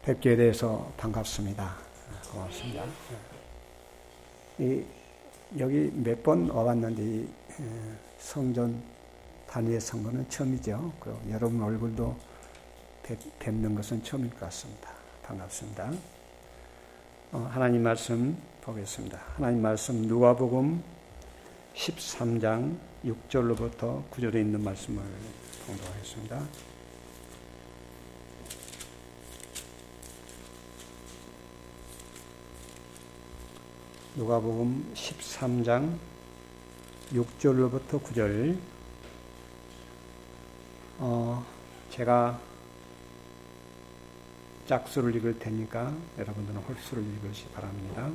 뵙게 돼서 반갑습니다. 고맙습니다. 여기 몇 번 와봤는데 이 성전 단위의 선거는 처음이죠. 그리고 여러분 얼굴도 뵙는 것은 처음일 것 같습니다. 반갑습니다. 하나님 말씀 보겠습니다. 하나님 말씀 누가복음 13장 6절로부터 9절에 있는 말씀을 봉독하겠습니다. 누가복음 13장 6절로부터 9절. 제가 짝수를 읽을 테니까 여러분들은 홀수를 읽으시기 바랍니다.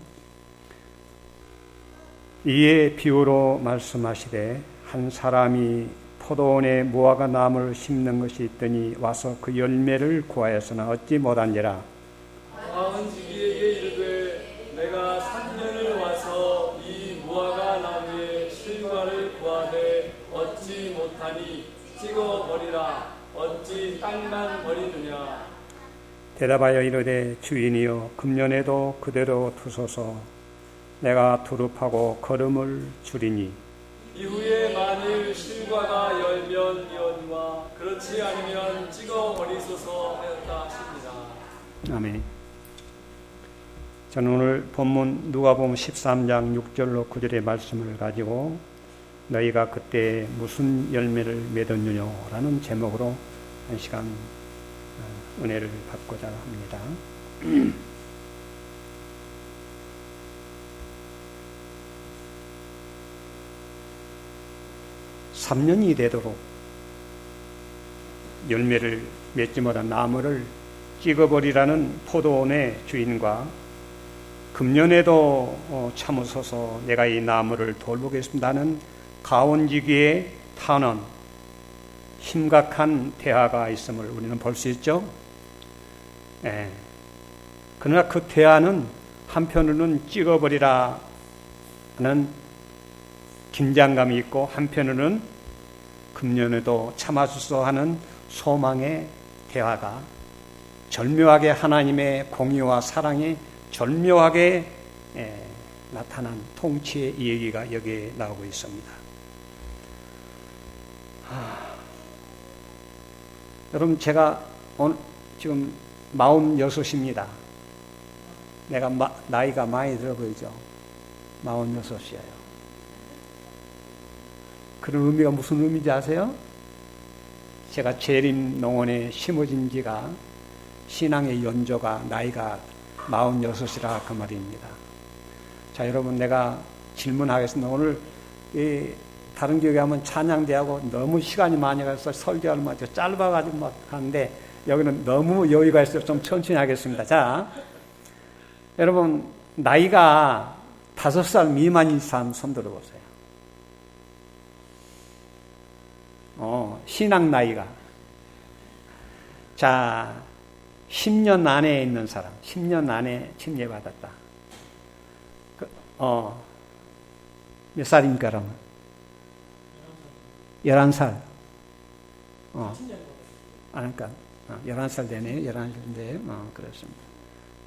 이에 비유로 말씀하시되 한 사람이 포도원에 무화과 나무를 심는 것이 있더니 와서 그 열매를 구하였으나 얻지 못한지라. 다음은 지기에게 이르되 내가 3년을 와서 이 무화과 나무의 실과를 구하되 얻지 못하니 찍어버리라. 어찌 땅만 버리느냐. 대답하여 이르되 주인이여 금년에도 그대로 두소서. 내가 두릅하고 거름을 줄이니 이후에 만일 실과가 열면 이어니와 그렇지 않으면 찍어버리소서 하였다 하십니다. 아멘. 저는 오늘 본문 누가복음 13장 6절로 9절의 말씀을 가지고 너희가 그때 무슨 열매를 맺었느냐라는 제목으로 한 시간 은혜를 받고자 합니다. 3년이 되도록 열매를 맺지 못한 나무를 찍어버리라는 포도원의 주인과 금년에도 참으소서 내가 이 나무를 돌보겠습니다는 가온지기의 탄원, 심각한 대화가 있음을 우리는 볼 수 있죠. 그러나 그 대화는 한편으로는 찍어버리라 하는 긴장감이 있고 한편으로는 금년에도 참아주소 하는 소망의 대화가 절묘하게 하나님의 공의와 사랑이 절묘하게 나타난 통치의 이야기가 여기에 나오고 있습니다. 여러분 제가 오늘 지금 46입니다. 내가 나이가 많이 들어 보이죠? 46이에요. 그런 의미가 무슨 의미인지 아세요? 제가 재림 농원에 심어진 지가 신앙의 연조가 나이가 46이라 그 말입니다. 자, 여러분 내가 질문하겠습니다. 오늘 다른 교회 하면 찬양대하고 너무 시간이 많이 가서 설교하면 막 짧아가지고 막 하는데 여기는 너무 여유가 있어서 좀 천천히 하겠습니다. 자, 여러분 나이가 5살 미만인 사람 손 들어보세요. 신앙 나이가. 자, 10년 안에 있는 사람, 10년 안에 침례받았다. 몇 살입니까, 여러분? 11살. 그러니까, 11살 되네요. 11살인데, 그렇습니다.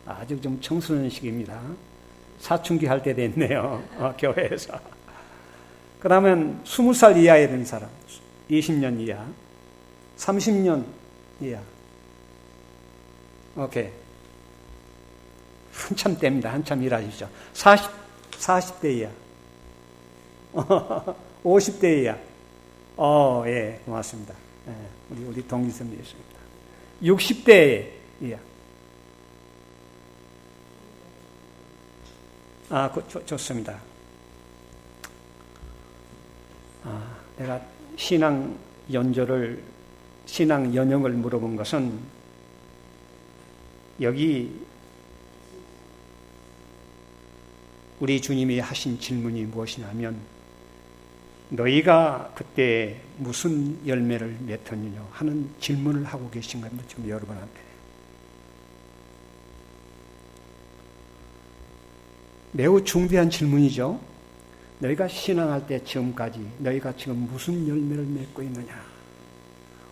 아직 좀 청소년 시기입니다. 사춘기 할 때 됐네요. 교회에서. 그 다음엔 20살 이하에 된 사람. 20년 이하, 30년 이하. 오케이. 한참 때입니다. 한참 일하시죠. 40대 이하. 50대 이하. 예, 고맙습니다. 예, 우리 동기선님이십니다. 60대 이하. 좋습니다. 내가 신앙 연영을 물어본 것은 여기 우리 주님이 하신 질문이 무엇이냐면 너희가 그때 무슨 열매를 맺었느냐 하는 질문을 하고 계신 겁니다. 지금 여러분한테. 매우 중대한 질문이죠. 너희가 신앙할 때 지금까지 너희가 지금 무슨 열매를 맺고 있느냐.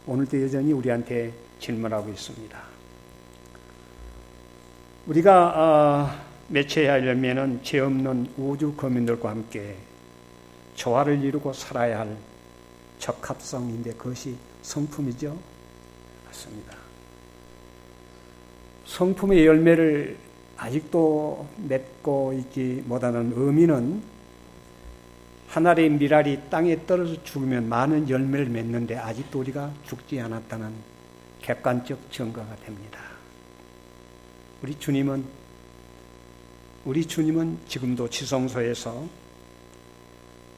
오늘도 여전히 우리한테 질문하고 있습니다. 우리가 맺혀야 할 열매는 죄 없는 우주 거민들과 함께 조화를 이루고 살아야 할 적합성인데 그것이 성품이죠. 맞습니다. 성품의 열매를 아직도 맺고 있지 못하는 의미는 한 알의 밀알이 땅에 떨어져 죽으면 많은 열매를 맺는데 아직도 우리가 죽지 않았다는 객관적 증거가 됩니다. 우리 주님은 지금도 지성소에서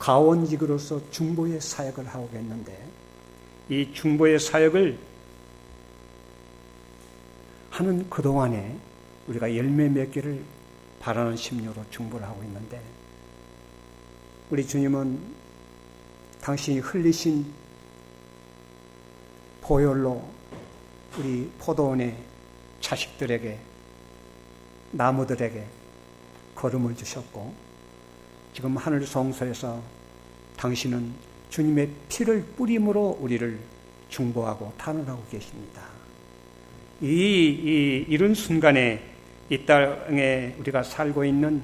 가원직으로서 중보의 사역을 하고 있는데 이 중보의 사역을 하는 그동안에 우리가 열매 맺기를 바라는 심려로 중보를 하고 있는데 우리 주님은 당신이 흘리신 보혈로 우리 포도원의 자식들에게 나무들에게 걸음을 주셨고 지금 하늘 성소에서 당신은 주님의 피를 뿌림으로 우리를 중보하고 탄원하고 계십니다. 이런 순간에 이 땅에 우리가 살고 있는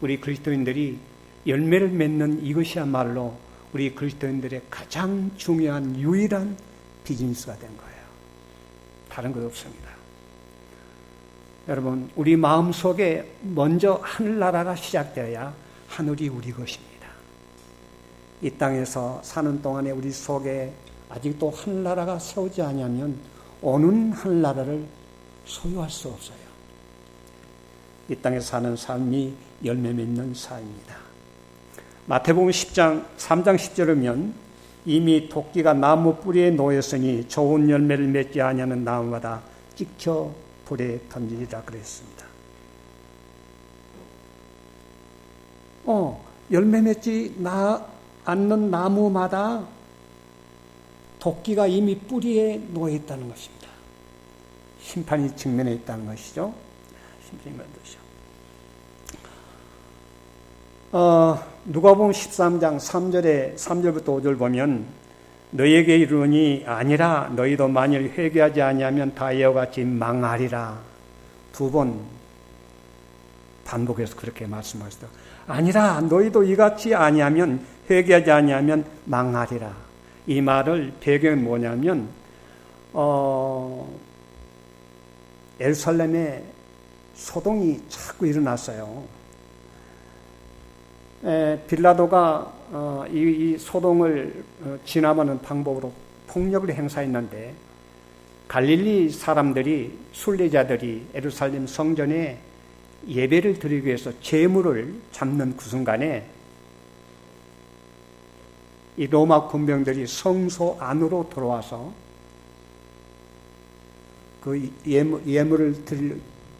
우리 그리스도인들이 열매를 맺는 이것이야말로 우리 그리스도인들의 가장 중요한 유일한 비즈니스가 된 거예요. 다른 것 없습니다. 여러분, 우리 마음속에 먼저 하늘나라가 시작되어야 하늘이 우리 것입니다. 이 땅에서 사는 동안에 우리 속에 아직도 하늘나라가 세우지 아니하면 오는 하늘나라를 소유할 수 없어요. 이 땅에 사는 삶이 열매 맺는 삶입니다. 마태복음 3장 10절이면 이미 토끼가 나무 뿌리에 놓였으니 좋은 열매를 맺지 아니하는 나무마다 찍혀 불에 던지리라 그랬습니다. 열매 맺지 않는 나무마다 토끼가 이미 뿌리에 놓여 있다는 것입니다. 심판이 직면해 있다는 것이죠. 심판이 만드죠. 누가복음 13장 3절부터 5절 보면 너희에게 이르노니 아니라 너희도 만일 회개하지 아니하면 다 이와 같이 망하리라. 2번 반복해서 그렇게 말씀하시다. 아니라 너희도 이같이 아니하면 회개하지 아니하면 망하리라. 이 말을 배경은 뭐냐면 예루살렘에 소동이 자꾸 일어났어요. 빌라도가 이 소동을 진압하는 방법으로 폭력을 행사했는데 갈릴리 사람들이 순례자들이 예루살렘 성전에 예배를 드리기 위해서 제물을 잡는 그 순간에 이 로마 군병들이 성소 안으로 들어와서 그 예물을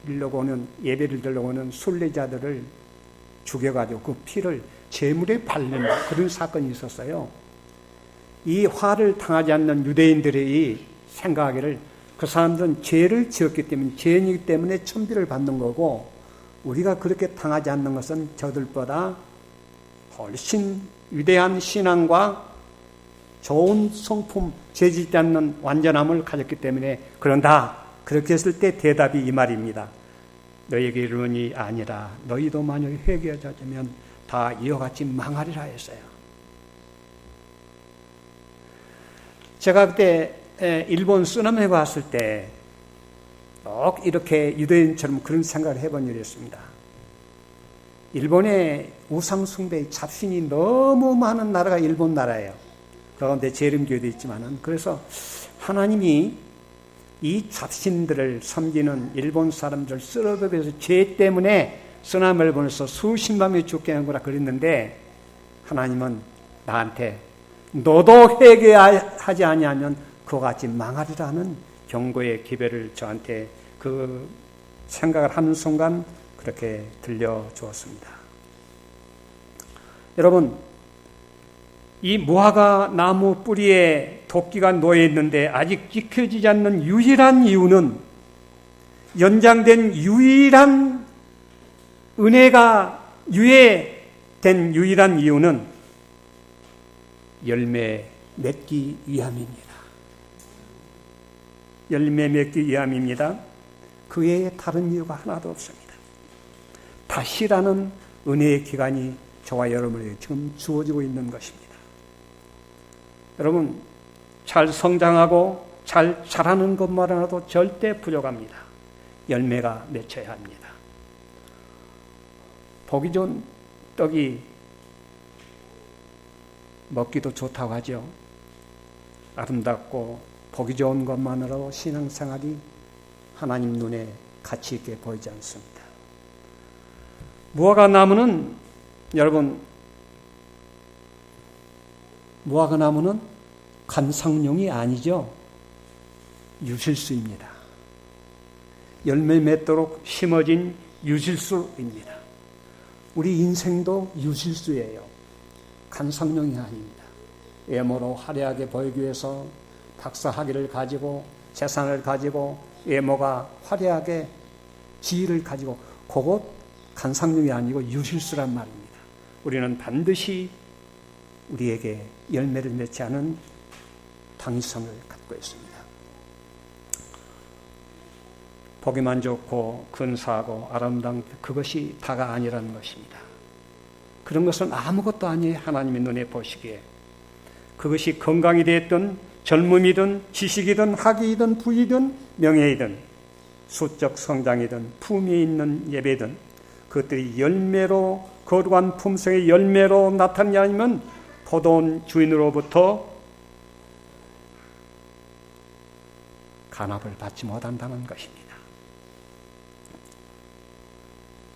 드리려고 오는 예배를 드리려고 오는 순례자들을 죽여가지고 그 피를 제물에 바르는 그런 사건이 있었어요. 이 화를 당하지 않는 유대인들이 생각하기를 그 사람들은 죄를 지었기 때문에 죄인이기 때문에 천비를 받는 거고 우리가 그렇게 당하지 않는 것은 저들보다 훨씬 위대한 신앙과 좋은 성품, 죄짓지 않는 완전함을 가졌기 때문에 그런다. 그렇게 했을 때 대답이 이 말입니다. 너희에게 이르노니 아니라 너희도 만일 회개하지 않으면 다 이와 같이 망하리라 했어요. 제가 그때 일본 쓰나미에 갔을 때 꼭 이렇게 유대인처럼 그런 생각을 해본 일이 있습니다. 일본의 우상숭배의 잡신이 너무 많은 나라가 일본 나라예요. 그 가운데 재림교회도 있지만은 그래서 하나님이 이 잡신들을 섬기는 일본 사람들을 쓰러뜨려서 죄 때문에 쓰나미를 보내서 수십만 명이 죽게 한 거라 그랬는데 하나님은 나한테 너도 회개하지 아니하면 그와 같이 망하리라는 경고의 기별을 저한테 그 생각을 하는 순간 그렇게 들려주었습니다. 여러분, 이 무화과 나무 뿌리에 도끼가 놓여 있는데 아직 지켜지지 않는 유일한 이유는 연장된 유일한 은혜가 유예된 유일한 이유는 열매 맺기 위함입니다. 열매 맺기 위함입니다. 그 외에 다른 이유가 하나도 없습니다. 다시라는 은혜의 기간이 저와 여러분에게 지금 주어지고 있는 것입니다. 여러분, 잘 성장하고 잘 자라는 것만으로도 절대 부족합니다. 열매가 맺혀야 합니다. 보기 좋은 떡이 먹기도 좋다고 하죠. 아름답고 보기 좋은 것만으로 신앙생활이 하나님 눈에 가치 있게 보이지 않습니다. 무화과 나무는 여러분, 무화과 나무는 관상용이 아니죠. 유실수입니다. 열매 맺도록 심어진 유실수입니다. 우리 인생도 유실수예요. 관상용이 아닙니다. 외모로 화려하게 보이기 위해서 박사학위를 가지고 재산을 가지고 외모가 화려하게 지위를 가지고 그것 관상용이 아니고 유실수란 말입니다. 우리는 반드시 우리에게 열매를 맺지 않은 당위성을 갖고 있습니다. 보기만 좋고 근사하고 아름다운 그것이 다가 아니라는 것입니다. 그런 것은 아무것도 아니에요. 하나님의 눈에 보시기에. 그것이 건강이 됐든 젊음이든 지식이든 학위이든 부이든 명예이든 수적 성장이든 품위 있는 예배든 그것들이 열매로 거룩한 품성의 열매로 나타나지 않으면 포도원 주인으로부터 간합을 받지 못한다는 것입니다.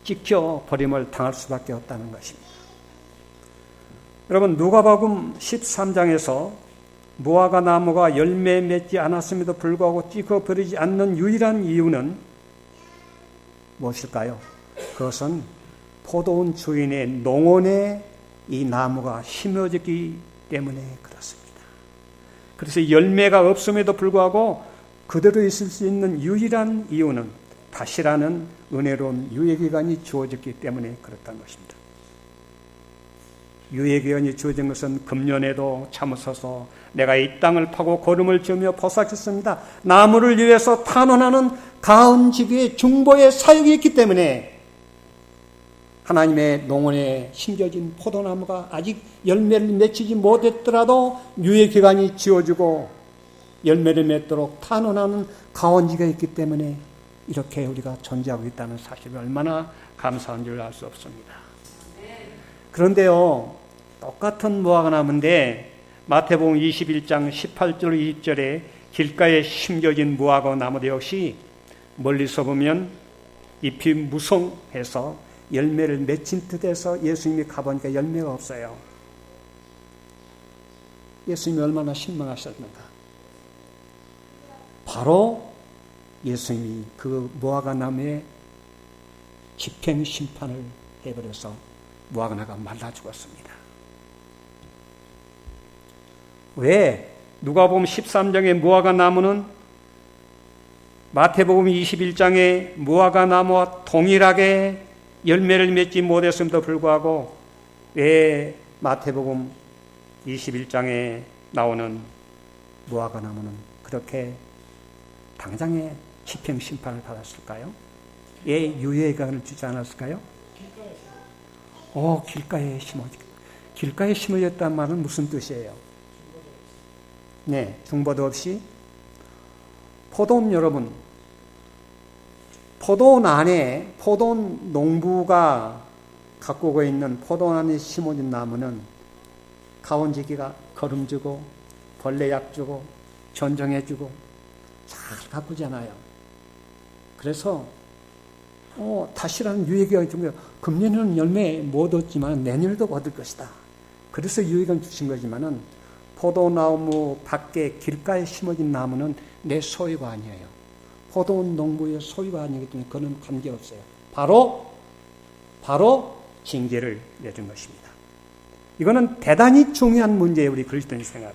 찍혀 버림을 당할 수밖에 없다는 것입니다. 여러분, 누가복음 13장에서 무화과 나무가 열매 맺지 않았음에도 불구하고 찍어 버리지 않는 유일한 이유는 무엇일까요? 그것은 포도원 주인의 농원에 이 나무가 심어졌기 때문에 그렇습니다. 그래서 열매가 없음에도 불구하고 그대로 있을 수 있는 유일한 이유는 다시라는 은혜로운 유예기간이 주어졌기 때문에 그렇다는 것입니다. 유예기간이 주어진 것은 금년에도 참으소서 내가 이 땅을 파고 거름을 지으며 포삭했습니다. 나무를 위해서 탄원하는 가은지기의 중보의 사역이 있기 때문에 하나님의 농원에 심겨진 포도나무가 아직 열매를 맺히지 못했더라도 유예기간이 지어지고 열매를 맺도록 탄원하는 가원지가 있기 때문에 이렇게 우리가 존재하고 있다는 사실을 얼마나 감사한 줄 알 수 없습니다. 그런데요, 똑같은 무화과 나무인데 마태복음 21장 18절 20절에 길가에 심겨진 무화과 나무도 역시 멀리서 보면 잎이 무성해서 열매를 맺힌 듯해서 예수님이 가보니까 열매가 없어요. 예수님이 얼마나 실망하셨는가. 바로 예수님이 그 무화과 나무에 집행 심판을 해버려서 무화과 나무가 말라 죽었습니다. 왜? 누가복음 13장의 무화과 나무는 마태복음 21장의 무화과 나무와 동일하게 열매를 맺지 못했음에도 불구하고 왜 마태복음 21장에 나오는 무화과 나무는 그렇게 당장에 집행 심판을 받았을까요? 왜 유예기간을 주지 않았을까요? 길가에 심어졌다는 말은 무슨 뜻이에요? 네, 중보도 없이. 포도원 여러분, 포도원 안에, 포도원 농부가 가꾸고 있는 포도원 안에 심어진 나무는 가온지기가 거름주고 벌레약 주고 전정해주고 잘 가꾸잖아요. 그래서 다시라는 유예기간이 좀 금년에는 열매 못 얻지만 내년에도 얻을 것이다. 그래서 유예기간 주신 거지만은 포도나무 밖에 길가에 심어진 나무는 내 소유가 아니에요. 포도원 농부의 소유가 아니기 때문에 그는 관계없어요. 바로 징계를 내준 것입니다. 이거는 대단히 중요한 문제예요. 우리 그리스도인 생활에.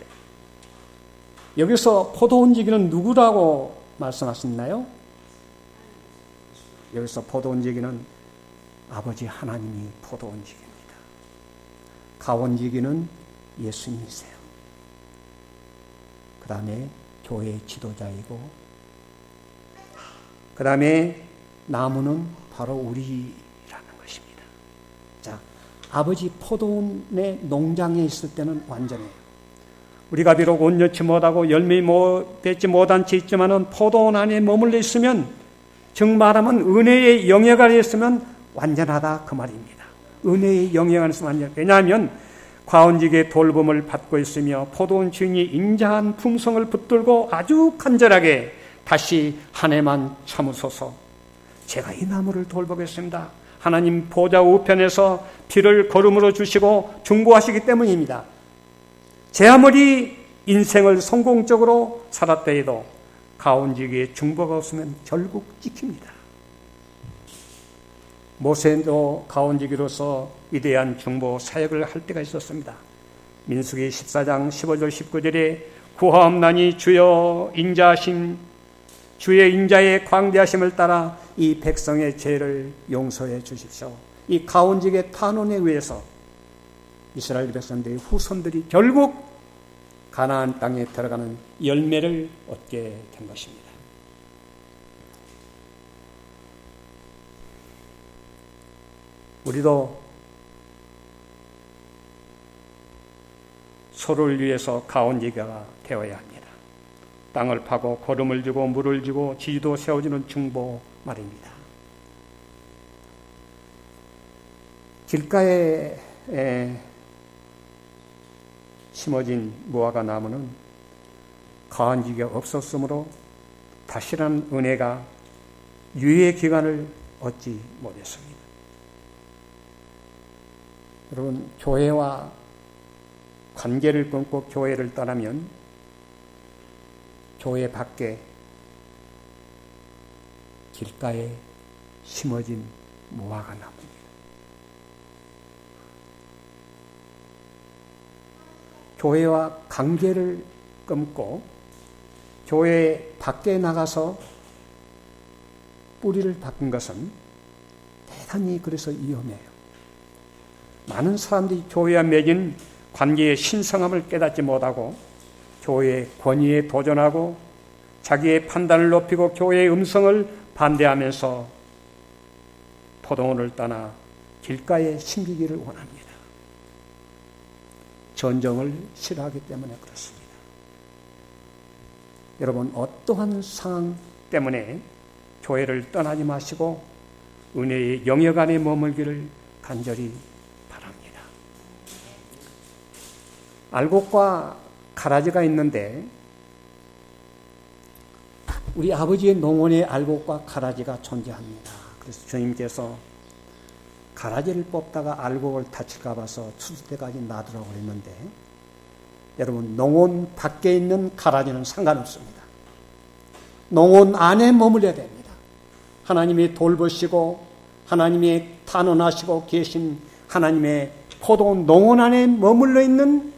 여기서 포도원지기는 누구라고 말씀하셨나요? 여기서 포도원지기는 아버지 하나님이 포도원지기입니다. 가원지기는 예수님이세요. 그 다음에 교회의 지도자이고 그 다음에 나무는 바로 우리라는 것입니다. 자, 아버지 포도원의 농장에 있을 때는 완전해요. 우리가 비록 온전치 못하고 열매 맺지 못한 채 있지만은 포도원 안에 머물러 있으면, 즉 말하면 은혜의 영역 안에 있으면 완전하다 그 말입니다. 은혜의 영역 안에 있으면 완전. 왜냐하면 과원직의 돌봄을 받고 있으며 포도원 주인이 인자한 품성을 붙들고 아주 간절하게 다시 한 해만 참으소서, 제가 이 나무를 돌보겠습니다. 하나님 보좌 우편에서 비를 걸음으로 주시고 중보하시기 때문입니다. 제 아무리 인생을 성공적으로 살았다 해도 가온지기에 중보가 없으면 결국 찍힙니다. 모세도 가온지기로서 위대한 중보 사역을 할 때가 있었습니다. 민수기 14장 15절 19절에 구하옵나니 주여 인자하심, 주의 인자의 광대하심을 따라 이 백성의 죄를 용서해 주십시오. 이 가온직의 탄원에 의해서 이스라엘 백성들의 후손들이 결국 가나안 땅에 들어가는 열매를 얻게 된 것입니다. 우리도 서로를 위해서 가온지기가 되어야 합니다. 땅을 파고 거름을 주고 물을 주고 지지도 세워주는 중보 말입니다. 길가에 심어진 무화과 나무는 가온지기가 없었으므로 다시는 은혜가 유예 기간을 얻지 못했습니다. 여러분, 교회와 관계를 끊고 교회를 떠나면 교회 밖에 길가에 심어진 무화과 나무입니다. 교회와 관계를 끊고 교회 밖에 나가서 뿌리를 박은 것은 대단히 그래서 위험해요. 많은 사람들이 교회와 맺은 관계의 신성함을 깨닫지 못하고 교회의 권위에 도전하고 자기의 판단을 높이고 교회의 음성을 반대하면서 포도원을 떠나 길가에 심기기를 원합니다. 전정을 싫어하기 때문에 그렇습니다. 여러분, 어떠한 상황 때문에 교회를 떠나지 마시고 은혜의 영역 안에 머물기를 간절히 바랍니다. 알곡과 가라지가 있는데 우리 아버지의 농원에 알곡과 가라지가 존재합니다. 그래서 주님께서 가라지를 뽑다가 알곡을 다칠까 봐서 추수 때까지 놔두라고 했는데, 여러분, 농원 밖에 있는 가라지는 상관없습니다. 농원 안에 머물러야 됩니다. 하나님이 돌보시고 하나님이 탄원하시고 계신 하나님의 포도원 농원 안에 머물러 있는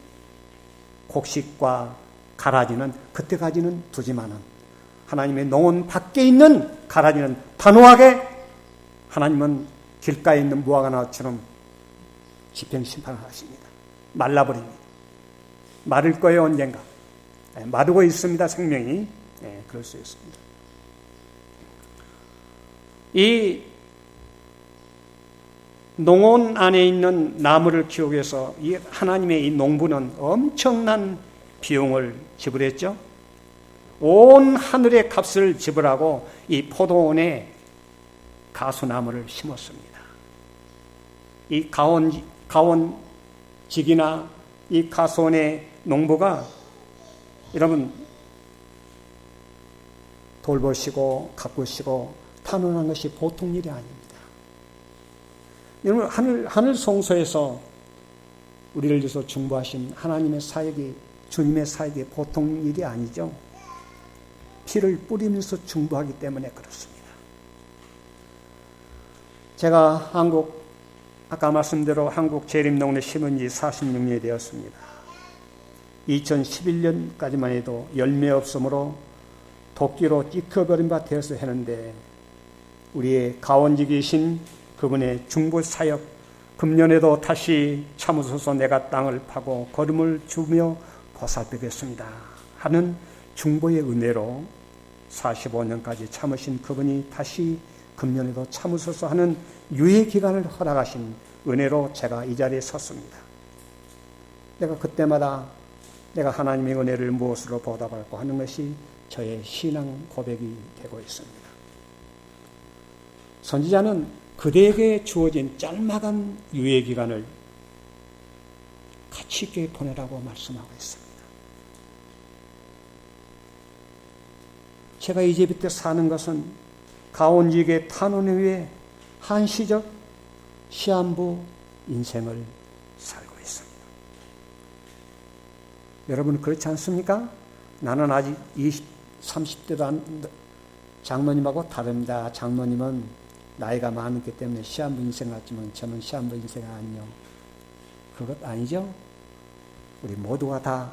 곡식과 가라지는 그때까지는 두지만은 하나님의 농원 밖에 있는 가라지는 단호하게 하나님은 길가에 있는 무화과나무처럼 집행 심판을 하십니다. 말라버립니다. 마를 거예요, 언젠가. 마르고 있습니다, 생명이. 그럴 수 있습니다. 이 농원 안에 있는 나무를 키우기 위해서 이 하나님의 이 농부는 엄청난 비용을 지불했죠. 온 하늘의 값을 지불하고 이 포도원에 가수나무를 심었습니다. 이 가온직이나 이 가수원의 농부가 여러분 돌보시고 가꾸시고 탄원한 것이 보통 일이 아닙니다. 여러분, 하늘 성소에서 우리를 위해서 중보하신 하나님의 사역이, 주님의 사역이 보통 일이 아니죠. 피를 뿌리면서 중보하기 때문에 그렇습니다. 제가 아까 말씀대로 한국 재림농원에 심은 지 46년이 되었습니다. 2011년까지만 해도 열매 없으므로 도끼로 찍혀버린 바 되어서 했는데, 우리의 가원직이신 그분의 중보 사역, 금년에도 다시 참으소서 내가 땅을 파고 거름을 주며 보살피겠습니다 하는 중보의 은혜로 45년까지 참으신 그분이 다시 금년에도 참으소서 하는 유예 기간을 허락하신 은혜로 제가 이 자리에 섰습니다. 내가 그때마다 내가 하나님의 은혜를 무엇으로 보답할까 하는 것이 저의 신앙 고백이 되고 있습니다. 선지자는 그대에게 주어진 짤막한 유예 기간을 가치 있게 보내라고 말씀하고 있습니다. 제가 이집트 사는 것은 가온직의 탄원 후에 한시적 시한부 인생을 살고 있습니다. 여러분 그렇지 않습니까? 나는 아직 30대도 장로님하고 다릅니다. 장로님은 나이가 많았기 때문에 시한부 인생 같지만 저는 시한부 인생 아니요. 그것 아니죠? 우리 모두가 다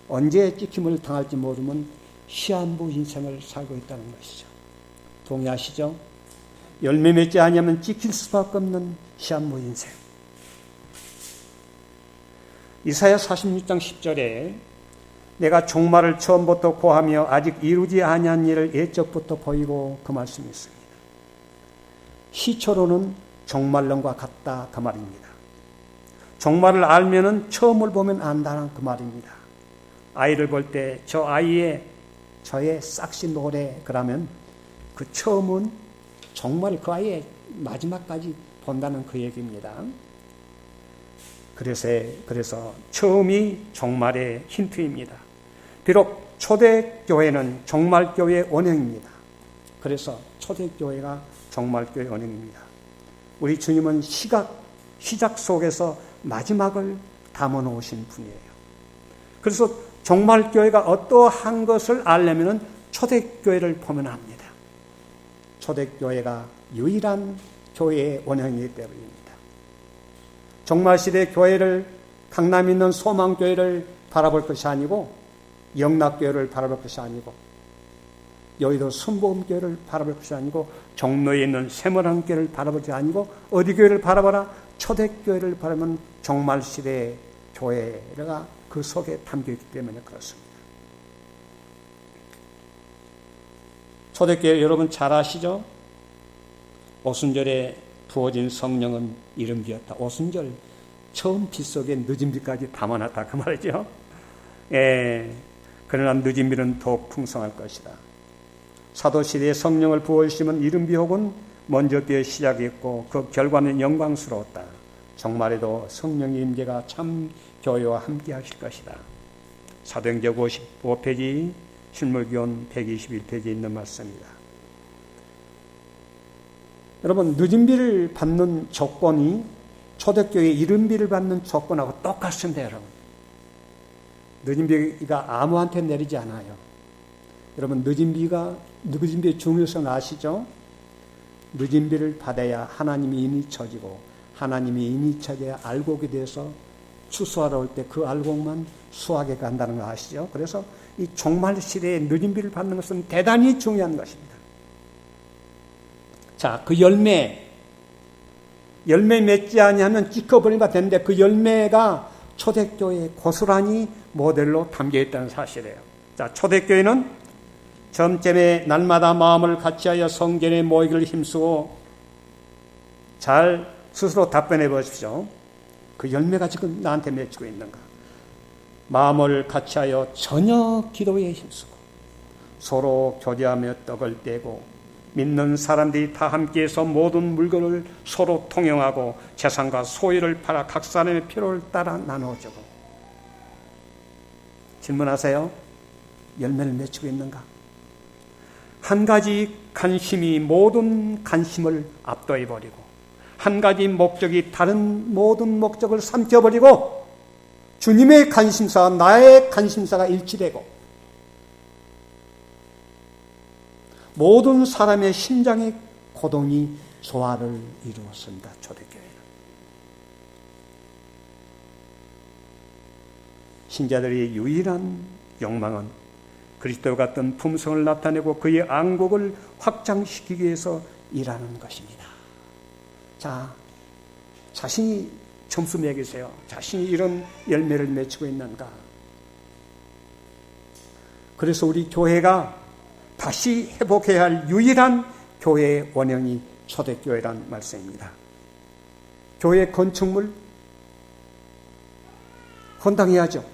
언제 찍힘을 당할지 모르면 시한부 인생을 살고 있다는 것이죠. 동의하시죠? 열매 맺지 아니하면 찍힐 수밖에 없는 시한부 인생. 이사야 46장 10절에 내가 종말을 처음부터 고하며 아직 이루지 아니한 일을 예적부터 보이고 그 말씀이 있습니다. 시초로는 종말론과 같다 그 말입니다. 종말을 알면은 처음을 보면 안다는 그 말입니다. 아이를 볼 때 저 아이의 저의 싹시 노래 그러면 그 처음은 정말 그 아이의 마지막까지 본다는 그 얘기입니다. 그래서 처음이 종말의 힌트입니다. 비록 초대교회는 종말교회의 원형입니다. 그래서 초대교회가 종말교회의 원형입니다. 우리 주님은 시작 속에서 마지막을 담아 놓으신 분이에요. 그래서 종말교회가 어떠한 것을 알려면 초대교회를 보면 합니다. 초대교회가 유일한 교회의 원형이기 때문입니다. 종말시대 교회를 강남에 있는 소망교회를 바라볼 것이 아니고 영락교회를 바라볼 것이 아니고 여의도 순복음교회를 바라볼 것이 아니고 종로에 있는 세모랑교회를 바라볼 것이 아니고 어디 교회를 바라봐라? 초대교회를 바라보면 종말시대의 교회가 그 속에 담겨있기 때문에 그렇습니다. 초대교회 여러분 잘 아시죠? 오순절에 부어진 성령은 이른 비였다. 오순절 처음 비 속에 늦은 비까지 담아놨다 그 말이죠. 그러나 늦은 비는 더욱 풍성할 것이다. 사도시대에 성령을 부어주시면 이른 비 혹은 먼저 비의 시작이었고 그 결과는 영광스러웠다. 정말에도 성령의 임재가 참 교회와 함께 하실 것이다. 사도행전 55페이지 실물기원 121페이지에 있는 말씀입니다. 여러분 늦은 비를 받는 조건이 초대교회 이른 비를 받는 조건하고 똑같습니다. 여러분 늦은 비가 아무한테 내리지 않아요. 여러분 늦은 비의 중요성을 아시죠? 늦은 비를 받아야 하나님이 이미 쳐지고 하나님이 이미 쳐져야 알곡에 대해서 추수하러 올 때 그 알곡만 수확에 간다는 거 아시죠? 그래서 이 종말 시대에 늦은 비를 받는 것은 대단히 중요한 것입니다. 자, 그 열매 맺지 아니하면 찍어버리면 되는데 그 열매가 초대교회에 고스란히 모델로 담겨 있다는 사실이에요. 자, 초대교회는 점점에 날마다 마음을 같이하여 성전에 모이기를 힘쓰고 잘 스스로 답변해 보십시오. 그 열매가 지금 나한테 맺히고 있는가? 마음을 같이하여 전혀 기도에 힘쓰고 서로 교제하며 떡을 떼고 믿는 사람들이 다 함께해서 모든 물건을 서로 통용하고 재산과 소유를 팔아 각 사람의 필요를 따라 나누어주고. 질문하세요. 열매를 맺히고 있는가? 한 가지 관심이 모든 관심을 압도해버리고 한 가지 목적이 다른 모든 목적을 삼켜버리고 주님의 관심사와 나의 관심사가 일치되고 모든 사람의 심장의 고동이 조화를 이루었습니다. 초대교회는. 신자들의 유일한 욕망은 그리스도 같은 품성을 나타내고 그의 안곡을 확장시키기 위해서 일하는 것입니다. 자, 자신이 점수 매기세요. 자신이 이런 열매를 맺히고 있는가? 그래서 우리 교회가 다시 회복해야 할 유일한 교회의 원형이 초대교회란 말씀입니다. 교회 건축물 헌당해야죠.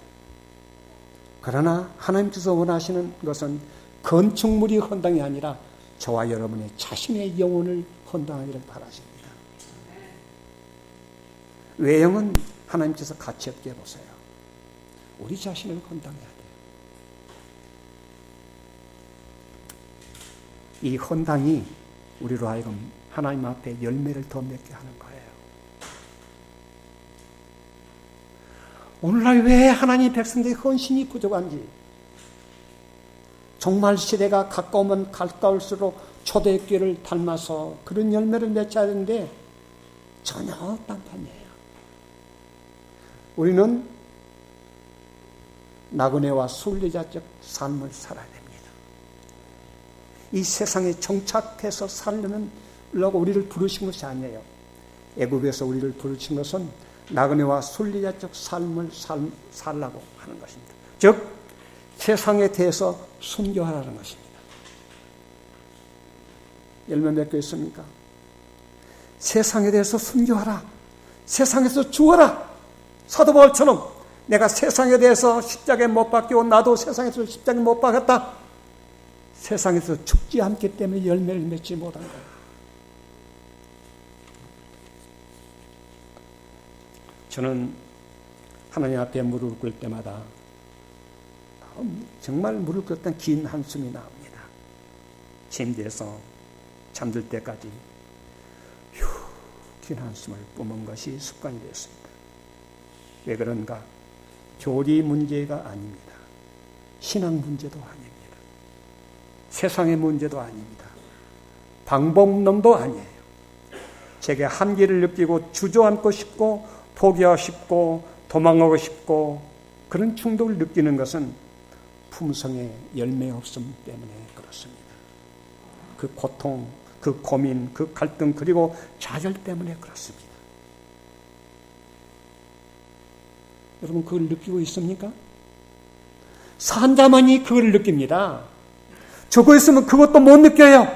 그러나 하나님께서 원하시는 것은 건축물이 헌당이 아니라 저와 여러분의 자신의 영혼을 헌당하기를 바라십니다. 외형은 하나님께서 가치 없게 보세요. 우리 자신을 헌당해야 돼요. 이 헌당이 우리로 하여금 하나님 앞에 열매를 더 맺게 하는 거예요. 오늘날 왜 하나님 백성들의 헌신이 부족한지, 종말 시대가 가까우면 가까울수록 초대교회를 닮아서 그런 열매를 맺어야 하는데 전혀 딴판이에요. 우리는 나그네와 순례자적 삶을 살아야 됩니다. 이 세상에 정착해서 살려고 우리를 부르신 것이 아니에요. 애굽에서 우리를 부르신 것은 나그네와 순례자적 삶을 살라고 하는 것입니다. 즉 세상에 대해서 순교하라는 것입니다. 열매 맺고 있습니까? 세상에 대해서 순교하라. 세상에서 죽어라. 사도 바울처럼 내가 세상에 대해서 십자가에 못 박히고 나도 세상에서 십자가에 못 박았다. 세상에서 죽지 않기 때문에 열매를 맺지 못한 거예요. 저는 하나님 앞에 무릎을 꿇을 때마다 정말 무릎 꿇었던 긴 한숨이 나옵니다. 침대에서 잠들 때까지 긴 한숨을 뿜은 것이 습관이 되었습니다. 왜 그런가? 교리 문제가 아닙니다. 신앙 문제도 아닙니다. 세상의 문제도 아닙니다. 방법론도 아니에요. 제게 한계를 느끼고 주저앉고 싶고 포기하고 싶고 도망가고 싶고 그런 충동을 느끼는 것은 품성의 열매 없음 때문에 그렇습니다. 그 고통, 그 고민, 그 갈등 그리고 좌절 때문에 그렇습니다. 여러분 그걸 느끼고 있습니까? 산자만이 그걸 느낍니다. 죽어 있으면 그것도 못 느껴요.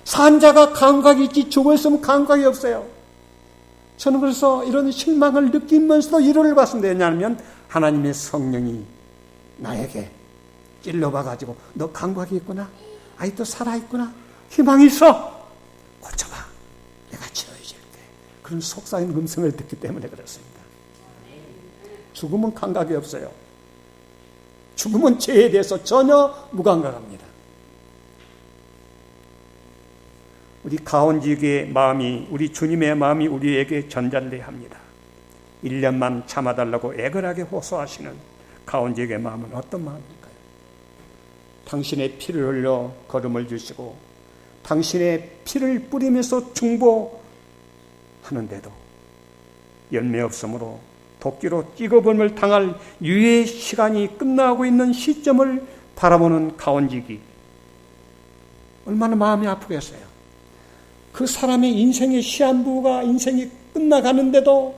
산자가 감각이 있지 죽어 있으면 감각이 없어요. 저는 그래서 이런 실망을 느끼면서도 위로를 받습니다. 왜냐하면 하나님의 성령이 나에게 찔러봐가지고 너 감각이 있구나. 아직도 살아있구나. 희망이 있어. 고쳐봐. 내가 치료해줄게. 그런 속삭이는 음성을 듣기 때문에 그렇습니다. 죽음은 감각이 없어요. 죽음은 죄에 대해서 전혀 무감각합니다. 우리 가온지기의 마음이, 우리 주님의 마음이 우리에게 전달돼야 합니다. 1년만 참아달라고 애걸하게 호소하시는 가온지기의 마음은 어떤 마음일까요? 당신의 피를 흘려 걸음을 주시고 당신의 피를 뿌리면서 중보하는데도 열매 없으므로 도끼로 찍어버림을 당할 유예의 시간이 끝나고 있는 시점을 바라보는 가온지기. 얼마나 마음이 아프겠어요. 그 사람의 인생의 시한부가 인생이 끝나가는데도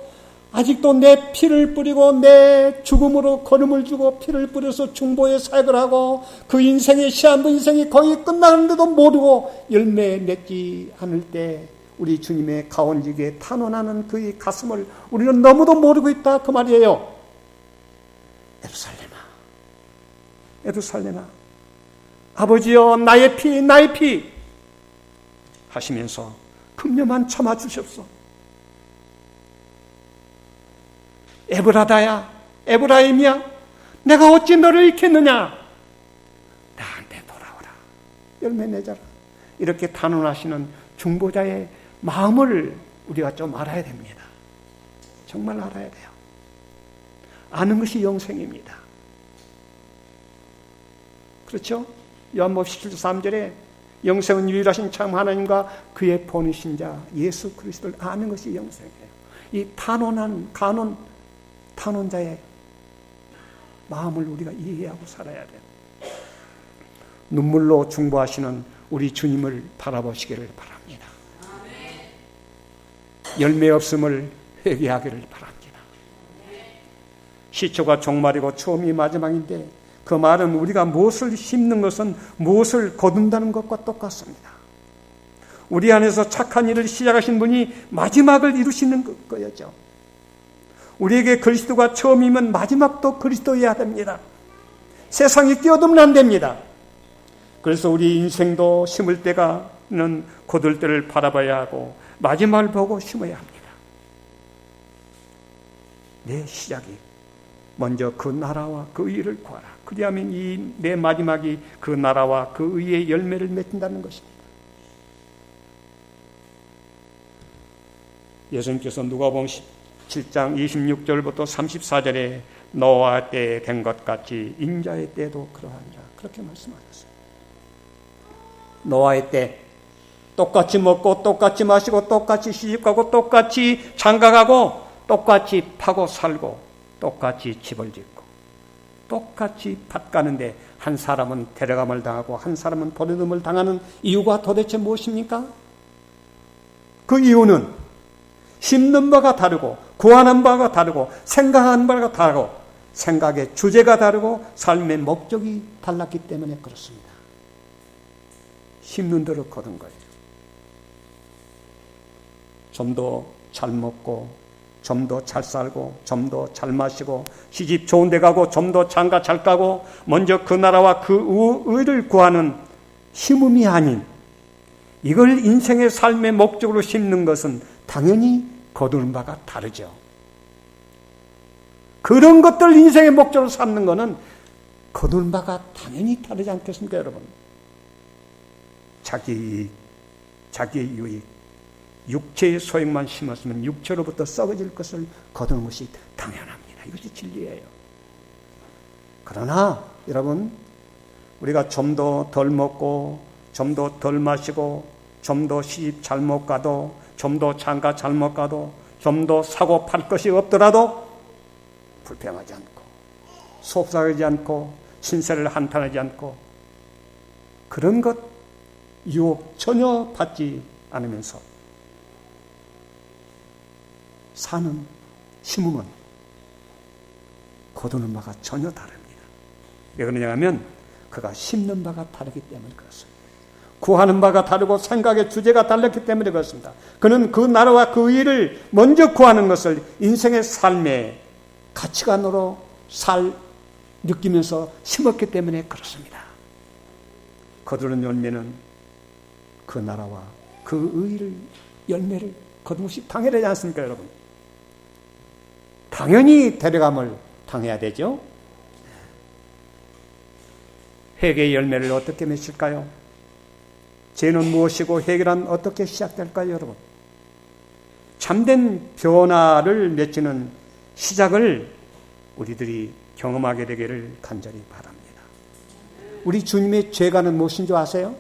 아직도 내 피를 뿌리고 내 죽음으로 걸음을 주고 피를 뿌려서 중보의 사역을 하고 그 인생의 시한부 인생이 거의 끝나는데도 모르고 열매 맺지 않을 때 우리 주님의 가온지기에 탄원하는 그의 가슴을 우리는 너무도 모르고 있다 그 말이에요. 예루살렘아, 예루살렘아, 아버지여 나의 피, 나의 피 하시면서 금녀만 참아주셨소. 에브라다야, 에브라임이야, 내가 어찌 너를 잃겠느냐? 나한테 돌아오라. 열매 맺어라. 이렇게 탄원하시는 중보자의 마음을 우리가 좀 알아야 됩니다. 정말 알아야 돼요. 아는 것이 영생입니다. 그렇죠? 요한복음 17장 3절에 영생은 유일하신 참 하나님과 그의 보내신 자 예수 그리스도를 아는 것이 영생이에요. 이 탄원자의 마음을 우리가 이해하고 살아야 돼요. 눈물로 중보하시는 우리 주님을 바라보시기를 바랍니다. 열매 없음을 회개하기를 바랍니다. 시초가 종말이고 처음이 마지막인데 그 말은 우리가 무엇을 심는 것은 무엇을 거둔다는 것과 똑같습니다. 우리 안에서 착한 일을 시작하신 분이 마지막을 이루시는 거였죠. 우리에게 그리스도가 처음이면 마지막도 그리스도여야 됩니다. 세상에 끼어들면 안 됩니다. 그래서 우리 인생도 심을 때가는 거둘 때를 바라봐야 하고 마지막을 보고 심어야 합니다. 내 시작이 먼저 그 나라와 그 의를 구하라. 그리하면 이 내 마지막이 그 나라와 그 의의 열매를 맺는다는 것입니다. 예수님께서 누가복음 7장 26절부터 34절에 노아 때에 된 것 같이 인자의 때도 그러하니라 그렇게 말씀하셨어요. 노아의 때 똑같이 먹고 똑같이 마시고 똑같이 시집가고 똑같이 장가가고 똑같이 파고 살고 똑같이 집을 짓고 똑같이 밭 가는데 한 사람은 데려감을 당하고 한 사람은 버려둠을 당하는 이유가 도대체 무엇입니까? 그 이유는 심는 바가 다르고 구하는 바가 다르고 생각하는 바가 다르고 생각의 주제가 다르고 삶의 목적이 달랐기 때문에 그렇습니다. 심는 대로 거둔 거예요. 좀 더 잘 먹고 좀 더 잘 살고 좀 더 잘 마시고 시집 좋은 데 가고 좀 더 장가 잘 가고 먼저 그 나라와 그 의를 구하는 심음이 아닌 이걸 인생의 삶의 목적으로 심는 것은 당연히 거두는 바가 다르죠. 그런 것들 인생의 목적으로 삼는 것은 거두는 바가 당연히 다르지 않겠습니까, 여러분? 자기의 유익, 육체의 소욕만 심었으면 육체로부터 썩어질 것을 거두는 것이 당연합니다. 이것이 진리예요. 그러나 여러분, 우리가 좀 더 덜 먹고 좀 더 덜 마시고 좀 더 시집 잘못 가도 좀 더 장가 잘못 가도 좀 더 사고 팔 것이 없더라도 불평하지 않고 속상하지 않고 신세를 한탄하지 않고 그런 것 유혹 전혀 받지 않으면서 사는 심음은 거두는 바가 전혀 다릅니다. 왜 그러냐 하면 그가 심는 바가 다르기 때문에 그렇습니다. 구하는 바가 다르고 생각의 주제가 달랐기 때문에 그렇습니다. 그는 그 나라와 그 의를 먼저 구하는 것을 인생의 삶의 가치관으로 느끼면서 심었기 때문에 그렇습니다. 거두는 열매는 그 나라와 그 의를 열매를 거두는 것이 당연하지 않습니까, 여러분? 당연히 데려감을 당해야 되죠. 회개의 열매를 어떻게 맺을까요? 죄는 무엇이고 해결은 어떻게 시작될까요, 여러분? 참된 변화를 맺는 시작을 우리들이 경험하게 되기를 간절히 바랍니다. 우리 주님의 죄관은 무엇인 줄 아세요?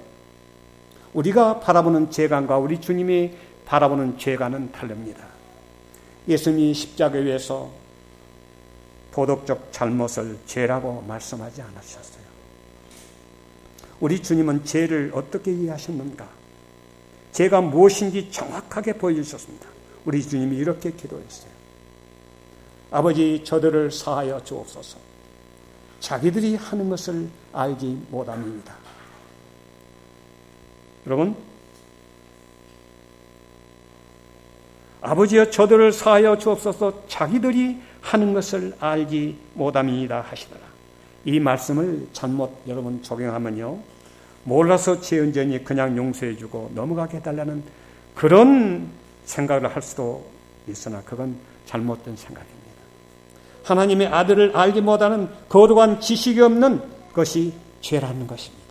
우리가 바라보는 죄관과 우리 주님이 바라보는 죄관은 다릅니다. 예수님이 십자가 위에서 도덕적 잘못을 죄라고 말씀하지 않으셨어요. 우리 주님은 죄를 어떻게 이해하셨는가? 죄가 무엇인지 정확하게 보여주셨습니다. 우리 주님이 이렇게 기도했어요. 아버지, 저들을 사하여 주옵소서. 자기들이 하는 것을 알지 못함이니이다. 여러분, 아버지여 저들을 사하여 주옵소서. 자기들이 하는 것을 알지 못함이니이다 하시더라. 이 말씀을 잘못 여러분 적용하면요, 몰라서 죄은전이 그냥 용서해주고 넘어가게 해달라는 그런 생각을 할 수도 있으나 그건 잘못된 생각입니다. 하나님의 아들을 알지 못하는 거룩한 지식이 없는 것이 죄라는 것입니다.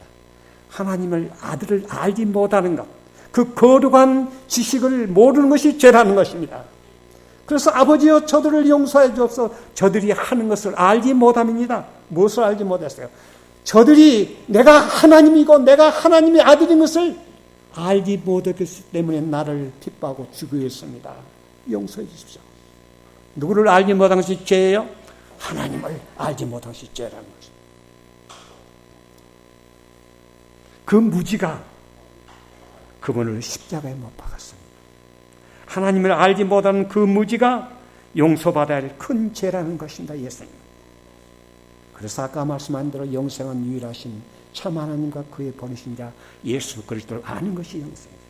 하나님을 아들을 알지 못하는 것, 그 거룩한 지식을 모르는 것이 죄라는 것입니다. 그래서 아버지여 저들을 용서해 주옵소서. 저들이 하는 것을 알지 못함입니다. 무엇을 알지 못했어요? 저들이 내가 하나님이고 내가 하나님의 아들인 것을 알지 못했기 때문에 나를 핍박하고 죽이겠습니다. 용서해 주십시오. 누구를 알지 못한 것이 죄예요? 하나님을 알지 못한 것이 죄라는 것입니다. 그 무지가 그분을 십자가에 못 박았습니다. 하나님을 알지 못하는 그 무지가 용서받아야 할 큰 죄라는 것입니다. 예수님. 그래서 아까 말씀한 대로 영생은 유일하신 참 하나님과 그의 보내신 자 예수 그리스도를 아는 것이 영생이에요.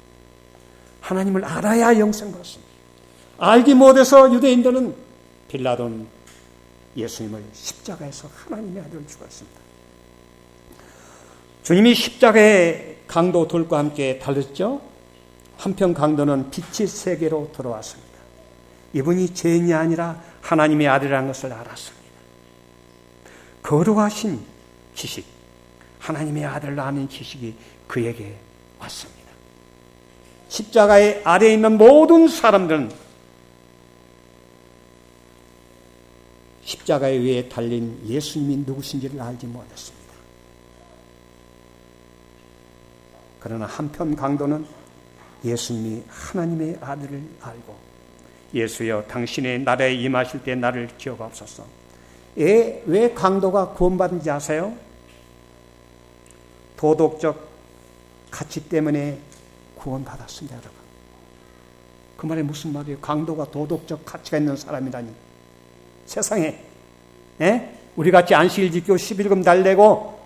하나님을 알아야 영생 받습니다. 알기 못해서 유대인들은 빌라도는 예수님을 십자가에서 하나님의 아들을 죽었습니다. 주님이 십자가의 강도 둘과 함께 달렸죠. 한편 강도는 빛의 세계로 들어왔습니다. 이분이 죄인이 아니라 하나님의 아들이라는 것을 알았습니다. 거룩하신 지식, 하나님의 아들을 아는 지식이 그에게 왔습니다. 십자가의 아래에 있는 모든 사람들은 십자가에 위에 달린 예수님이 누구신지를 알지 못했습니다. 그러나 한편 강도는 예수님이 하나님의 아들을 알고 예수여 당신의 나라에 임하실 때 나를 기억하옵소서. 왜 강도가 구원받은지 아세요? 도덕적 가치 때문에 구원받았습니다. 여러분. 그 말이 무슨 말이에요? 강도가 도덕적 가치가 있는 사람이라니. 세상에 우리같이 안식일 지키고 11금 달래고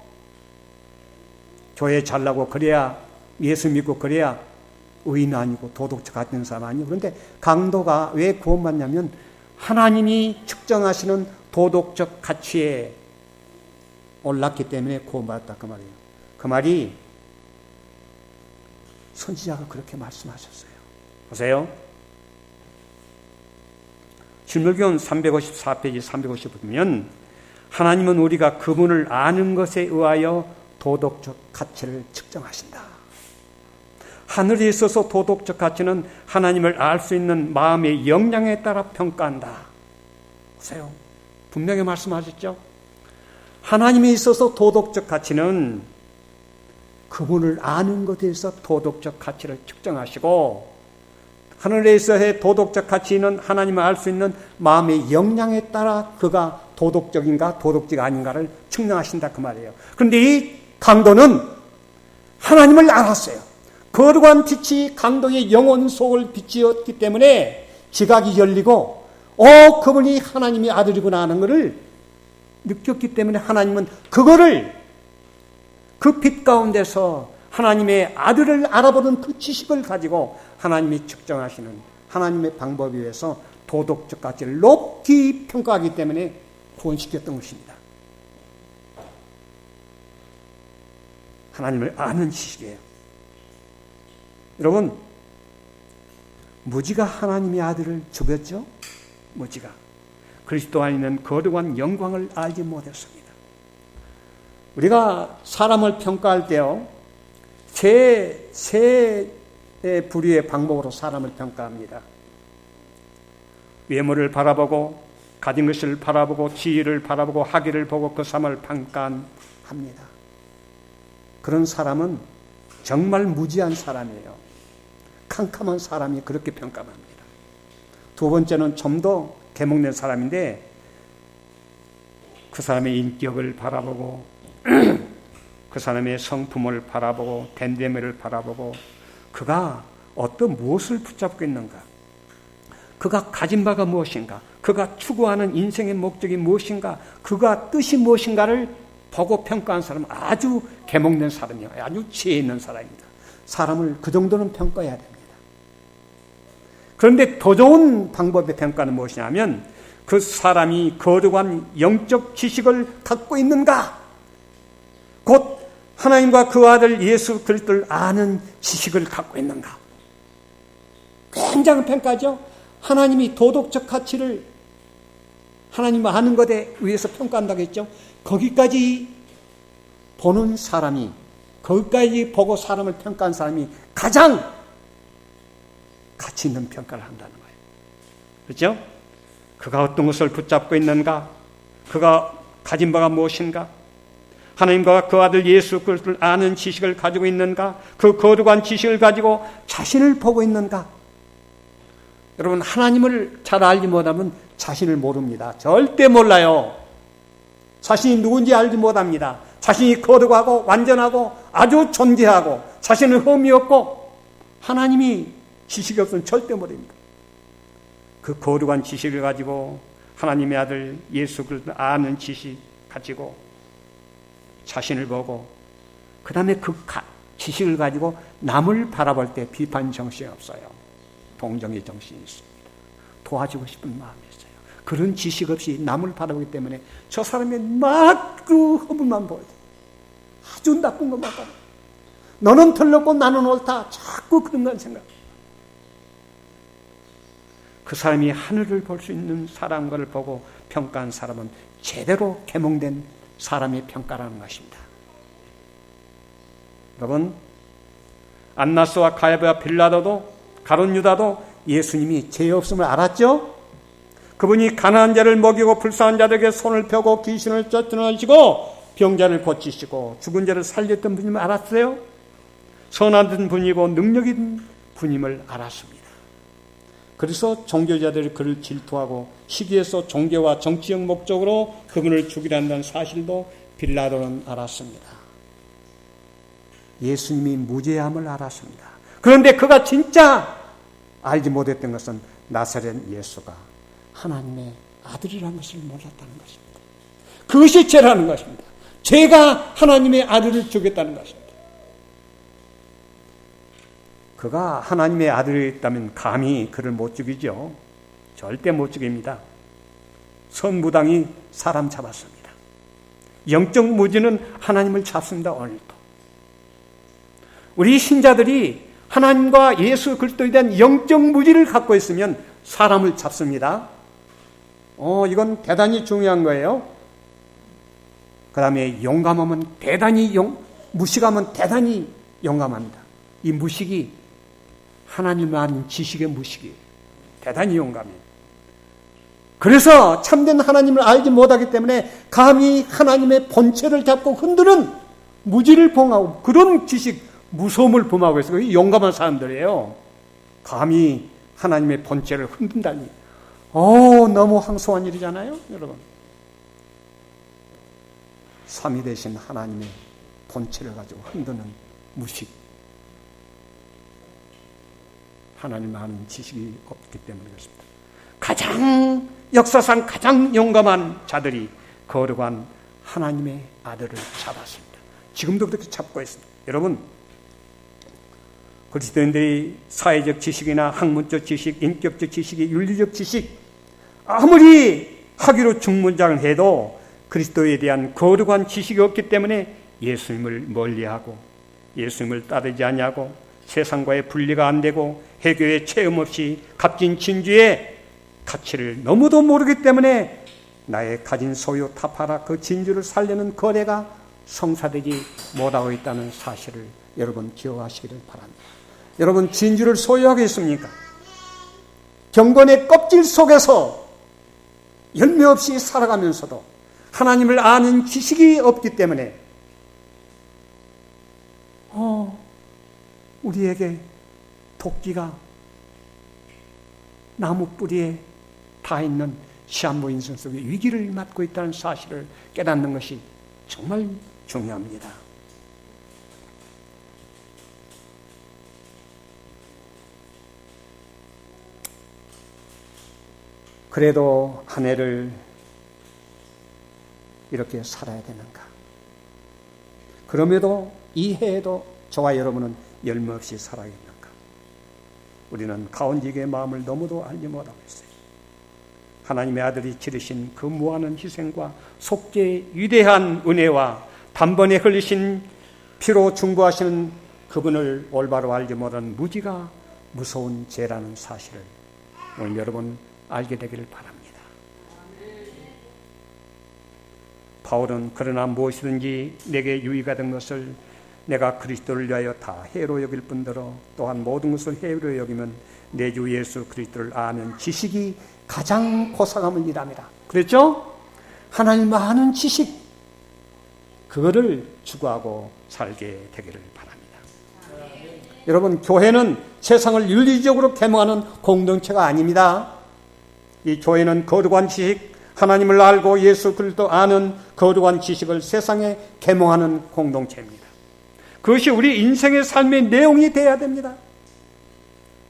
교회 잘나고 그래야 예수 믿고 그래야 의인 아니고 도덕적 가치 있는 사람 아니에요. 그런데 강도가 왜 구원받냐면 하나님이 측정하시는 도덕적 가치에 올랐기 때문에 구원받았다 그 말이에요. 그 말이 선지자가 그렇게 말씀하셨어요. 보세요. 신물교훈 354페이지 350을 보면 하나님은 우리가 그분을 아는 것에 의하여 도덕적 가치를 측정하신다. 하늘에 있어서 도덕적 가치는 하나님을 알 수 있는 마음의 역량에 따라 평가한다. 보세요. 분명히 말씀하셨죠? 하나님에 있어서 도덕적 가치는 그분을 아는 것에 있어 도덕적 가치를 측정하시고 하늘에 있어의 도덕적 가치는 하나님을 알 수 있는 마음의 역량에 따라 그가 도덕적인가 도덕적 아닌가를 측량하신다 그 말이에요. 그런데 이 강도는 하나님을 알았어요. 거룩한 빛이 강도의 영혼 속을 비치었기 때문에 지각이 열리고 그분이 하나님의 아들이구나 하는 것을 느꼈기 때문에 하나님은 그거를 그 빛 가운데서 하나님의 아들을 알아보는 그 지식을 가지고 하나님이 측정하시는 하나님의 방법에 의해서 도덕적 가치를 높이 평가하기 때문에 구원시켰던 것입니다. 하나님을 아는 지식이에요. 여러분, 무지가 하나님의 아들을 죽였죠? 무지가. 그리스도 안에 있는 거룩한 영광을 알지 못했습니다. 우리가 사람을 평가할 때요, 세 부류의 방법으로 사람을 평가합니다. 외모를 바라보고, 가진 것을 바라보고, 지위를 바라보고, 학위를 보고 그 삶을 평가합니다. 그런 사람은 정말 무지한 사람이에요. 캄캄한 사람이 그렇게 평가합니다. 두 번째는 좀 더 개목된 사람인데 그 사람의 인격을 바라보고 그 사람의 성품을 바라보고 됨됨이를 바라보고 그가 무엇을 붙잡고 있는가, 그가 가진 바가 무엇인가, 그가 추구하는 인생의 목적이 무엇인가, 그가 뜻이 무엇인가를 보고 평가한 사람은 아주 개목된 사람이에요. 아주 지혜 있는 사람입니다. 사람을 그 정도는 평가해야 됩니다. 그런데 더 좋은 방법의 평가는 무엇이냐면 그 사람이 거룩한 영적 지식을 갖고 있는가, 곧 하나님과 그 아들 예수 그리스도를 아는 지식을 갖고 있는가. 굉장한 평가죠. 하나님이 도덕적 가치를 하나님을 아는 것에 의해서 평가한다고 했죠. 거기까지 보는 사람이, 거기까지 보고 사람을 평가한 사람이 가장 가치 있는 평가를 한다는 거예요. 그렇죠? 그가 어떤 것을 붙잡고 있는가, 그가 가진 바가 무엇인가, 하나님과 그 아들 예수 그리스도를 아는 지식을 가지고 있는가, 그 거룩한 지식을 가지고 자신을 보고 있는가. 여러분, 하나님을 잘 알지 못하면 자신을 모릅니다. 절대 몰라요. 자신이 누군지 알지 못합니다. 자신이 거룩하고 완전하고 아주 존귀하고 자신은 흠이 없고 하나님이 지식이 없으면 절대 모릅니다. 그 거룩한 지식을 가지고 하나님의 아들 예수 그리스도를 아는 지식, 가지고 자신을 보고 그 다음에 그 지식을 가지고 남을 바라볼 때 비판 정신이 없어요. 동정의 정신이 있습니다. 도와주고 싶은 마음이 있어요. 그런 지식 없이 남을 바라보기 때문에 저 사람이 막 그 허물만 보여요. 아주 나쁜 것만 봐요. 너는 틀렸고 나는 옳다. 자꾸 그런 건 생각. 그 사람이 하늘을 볼 수 있는 사람인 것을 보고 평가한 사람은 제대로 계몽된 사람의 평가라는 것입니다. 여러분, 안나스와 가야바와 빌라도도 가룟 유다도 예수님이 죄 없음을 알았죠? 그분이 가난한 자를 먹이고 불쌍한 자들에게 손을 펴고 귀신을 쫓아내시고 병자를 고치시고 죽은 자를 살렸던 분임을 알았어요? 선한 분이고 능력 있는 분임을 알았습니다. 그래서 종교자들이 그를 질투하고 시기에서 종교와 정치적 목적으로 그분을 죽이려 한다는 사실도 빌라도는 알았습니다. 예수님이 무죄함을 알았습니다. 그런데 그가 진짜 알지 못했던 것은 나사렛 예수가 하나님의 아들이라는 것을 몰랐다는 것입니다. 그것이 죄라는 것입니다. 죄가 하나님의 아들을 죽였다는 것입니다. 그가 하나님의 아들이었다면 감히 그를 못 죽이죠. 절대 못 죽입니다. 선무당이 사람 잡았습니다. 영적 무지는 하나님을 잡습니다. 오늘도. 우리 신자들이 하나님과 예수 그리스도에 대한 영적 무지를 갖고 있으면 사람을 잡습니다. 이건 대단히 중요한 거예요. 그 다음에 용감하면 대단히 무식하면 대단히 용감합니다. 이 무식이 하나님을 아는 지식의 무식이에요. 대단히 용감해요. 그래서 참된 하나님을 알지 못하기 때문에 감히 하나님의 본체를 잡고 흔드는 무지를 봉하고 그런 지식, 무서움을 범하고 있어요. 용감한 사람들이에요. 감히 하나님의 본체를 흔든다니. 너무 황송한 일이잖아요, 여러분. 삼위 되신 하나님의 본체를 가지고 흔드는 무식. 하나님을 아는 지식이 없기 때문에 그렇습니다. 역사상 가장 용감한 자들이 거룩한 하나님의 아들을 잡았습니다. 지금도 그렇게 잡고 있습니다. 여러분, 그리스도인들이 사회적 지식이나 학문적 지식, 인격적 지식이 윤리적 지식 아무리 학위로 중문장을 해도 그리스도에 대한 거룩한 지식이 없기 때문에 예수님을 멀리하고 예수님을 따르지 않냐고 세상과의 분리가 안 되고 해교의 체험 없이 값진 진주의 가치를 너무도 모르기 때문에 나의 가진 소유 타파라 그 진주를 살려는 거래가 성사되지 못하고 있다는 사실을 여러분 기억하시기를 바랍니다. 여러분 진주를 소유하겠습니까? 경건의 껍질 속에서 열매 없이 살아가면서도 하나님을 아는 지식이 없기 때문에 우리에게 도끼가 나무 뿌리에 닿아 있는 시한부 인생 속에 위기를 맞고 있다는 사실을 깨닫는 것이 정말 중요합니다. 그래도 한 해를 이렇게 살아야 되는가? 그럼에도 이 해에도 저와 여러분은 열매 없이 살아야겠는가? 우리는 가온지기의 마음을 너무도 알지 못하고 있어요. 하나님의 아들이 치르신 그 무한한 희생과 속죄의 위대한 은혜와 단번에 흘리신 피로 중보하시는 그분을 올바로 알지 못하는 무지가 무서운 죄라는 사실을 오늘 여러분 알게 되기를 바랍니다. 바울은 그러나 무엇이든지 내게 유익이 된 것을 내가 그리스도를 위하여 다 해로 여길 뿐더러 또한 모든 것을 해로 여기면 내 주 예수 그리스도를 아는 지식이 가장 고상함을 일합니다. 그랬죠? 하나님을 아는 지식 그거를 추구하고 살게 되기를 바랍니다. 여러분 교회는 세상을 윤리적으로 계몽하는 공동체가 아닙니다. 이 교회는 거룩한 지식 하나님을 알고 예수 그리스도 아는 거룩한 지식을 세상에 계몽하는 공동체입니다. 그것이 우리 인생의 삶의 내용이 되어야 됩니다.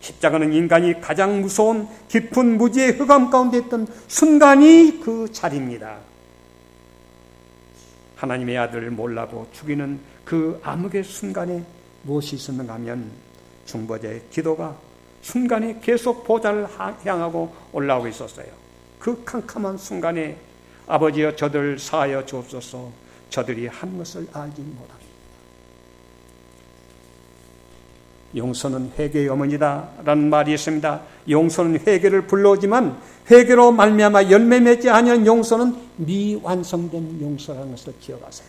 십자가는 인간이 가장 무서운 깊은 무지의 흑암 가운데 있던 순간이 그 자리입니다. 하나님의 아들을 몰라도 죽이는 그 암흑의 순간에 무엇이 있었는가 하면 중보자의 기도가 순간에 계속 보좌를 향하고 올라오고 있었어요. 그 캄캄한 순간에 아버지여 저들을 사하여 주옵소서, 저들이 한 것을 알지 못합니다. 용서는 회개의 어머니다 라는 말이 있습니다. 용서는 회개를 불러오지만 회개로 말미암아 열매 맺지 아니한 용서는 미완성된 용서라는 것을 기억하세요.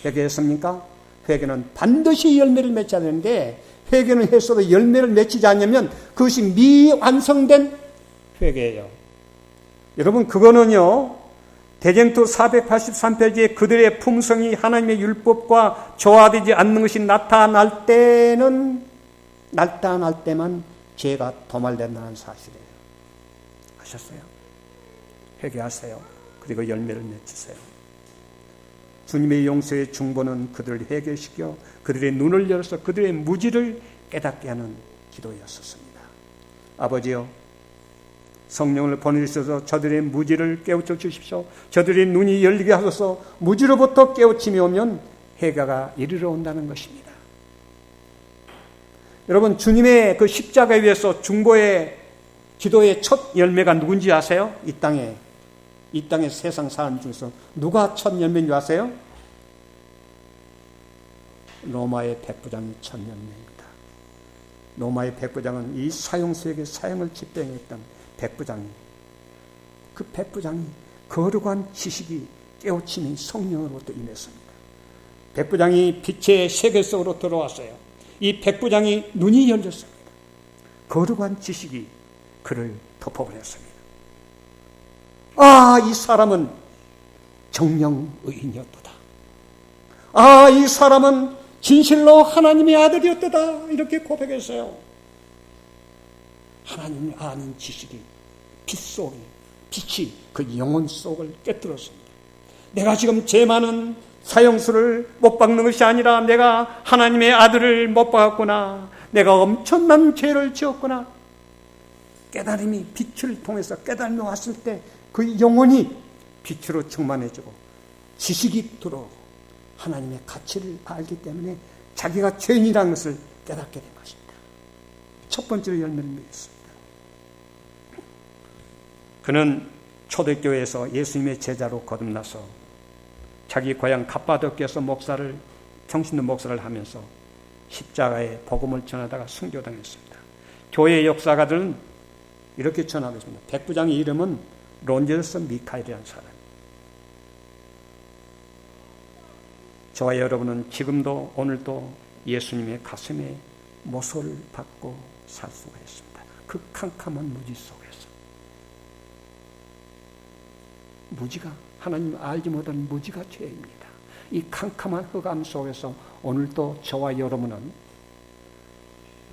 회개했습니까? 회개는 반드시 열매를 맺어야 되는데 회개는 했어도 열매를 맺히지 않으면 그것이 미완성된 회개예요. 여러분, 그거는요, 대쟁투 483페이지에 그들의 품성이 하나님의 율법과 조화되지 않는 것이 나타날 때만 죄가 도말된다는 사실이에요. 아셨어요? 회개하세요. 그리고 열매를 맺으세요. 주님의 용서의 중보는 그들을 회개시켜 그들의 눈을 열어서 그들의 무지를 깨닫게 하는 기도였었습니다. 아버지여, 성령을 보내주셔서 저들의 무지를 깨우쳐 주십시오. 저들의 눈이 열리게 하소서. 무지로부터 깨우침이 오면 회개가 이르러 온다는 것입니다. 여러분, 주님의 그 십자가에 위해서 중보의 기도의 첫 열매가 누군지 아세요? 이 땅의 세상 사람 중에서 누가 첫 열매인 줄 아세요? 로마의 백부장이 첫 열매입니다. 로마의 백부장은 이 사형수에게 사형을 집행했던 백부장이, 그 백부장이 거룩한 지식이 깨우침이 성령으로부터 임했습니다. 백부장이 빛의 세계 속으로 들어왔어요. 이 백부장이 눈이 열렸습니다. 거룩한 지식이 그를 덮어버렸습니다. 아, 이 사람은 정령 의인이었도다. 아, 이 사람은 진실로 하나님의 아들이었도다. 이렇게 고백했어요. 하나님을 아는 지식이 빛이 그 영혼 속을 깨뜨렸습니다. 내가 지금 죄 많은 사형수를 못 박는 것이 아니라 내가 하나님의 아들을 못 박았구나. 내가 엄청난 죄를 지었구나. 깨달음이 빛을 통해서 깨달음이 왔을 때 그 영혼이 빛으로 충만해지고 지식이 들어오고 하나님의 가치를 알기 때문에 자기가 죄인이라는 것을 깨닫게 된 것입니다. 첫 번째로 열매를 맺었습니다. 그는 초대교회에서 예수님의 제자로 거듭나서 자기 고향 갑바도키아에서 평신도 목사를 하면서 십자가의 복음을 전하다가 순교당했습니다. 교회의 역사가들은 이렇게 전하고 있습니다. 백부장의 이름은 론제스 미카엘이라는 사람. 저와 여러분은 지금도 오늘도 예수님의 가슴에 모소를 받고 살 수가 있습니다. 그 캄캄한 무지 속에서. 무지가, 하나님 알지 못하는 무지가 죄입니다. 이 캄캄한 흑암 속에서 오늘도 저와 여러분은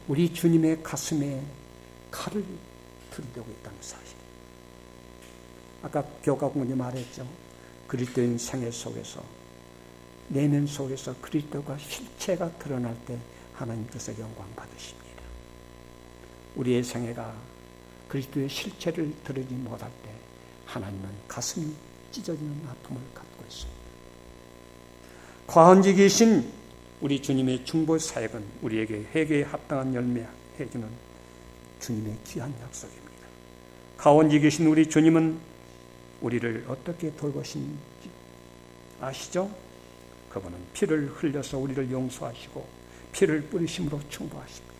우리 주님의 가슴에 칼을 들이대고 있다는 사실. 아까 교가군이 말했죠. 그리스도인 생애 속에서, 내면 속에서 그리스도가 실체가 드러날 때 하나님께서 영광 받으십니다. 우리의 생애가 그리스도의 실체를 드러내지 못할 때 하나님은 가슴이 찢어지는 아픔을 갖고 있습니다. 과언직이신 우리 주님의 중보 사역은 우리에게 회개에 합당한 열매 해주는 주님의 귀한 약속입니다. 과언직이신 우리 주님은 우리를 어떻게 돌보신지 아시죠? 그분은 피를 흘려서 우리를 용서하시고 피를 뿌리심으로 충보하십니다.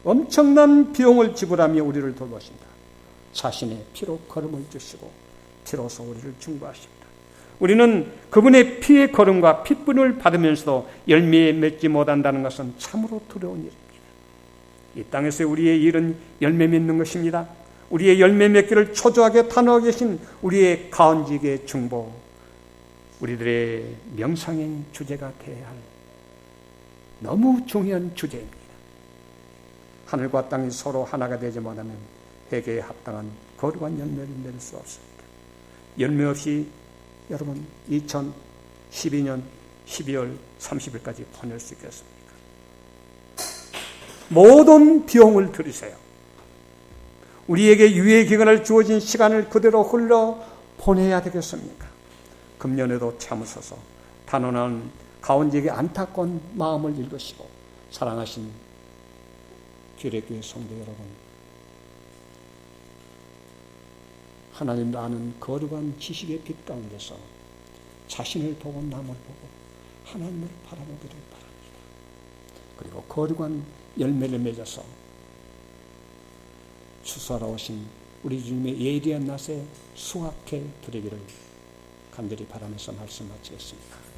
엄청난 비용을 지불하며 우리를 돌보신다. 자신의 피로 걸음을 주시고 피로서 우리를 충보하십니다. 우리는 그분의 피의 걸음과 핏분을 받으면서도 열매에 맺지 못한다는 것은 참으로 두려운 일입니다. 이 땅에서 우리의 일은 열매 맺는 것입니다. 우리의 열매 맺기를 초조하게 탄호하고 계신 우리의 가언직의 중보, 우리들의 명상의 주제가 되어야 할 너무 중요한 주제입니다. 하늘과 땅이 서로 하나가 되지 못하면 회개에 합당한 거룩한 열매를 맺을 수 없습니다. 열매 없이 여러분 2012년 12월 30일까지 보낼 수 있겠습니까? 모든 비용을 들이세요. 우리에게 유예 기간을 주어진 시간을 그대로 흘러 보내야 되겠습니까? 금년에도 참으소서. 단언한 가온지에게 안타까운 마음을 읽으시고 사랑하신 규례교회 성도 여러분, 하나님도 아는 거룩한 지식의 빛 가운데서 자신을 보고 남을 보고 하나님을 바라보기를 바랍니다. 그리고 거룩한 열매를 맺어서 추수하러 오신 우리 주님의 예리한 낯에 수확해 드리기를 간절히 바라면서 말씀 마치겠습니다.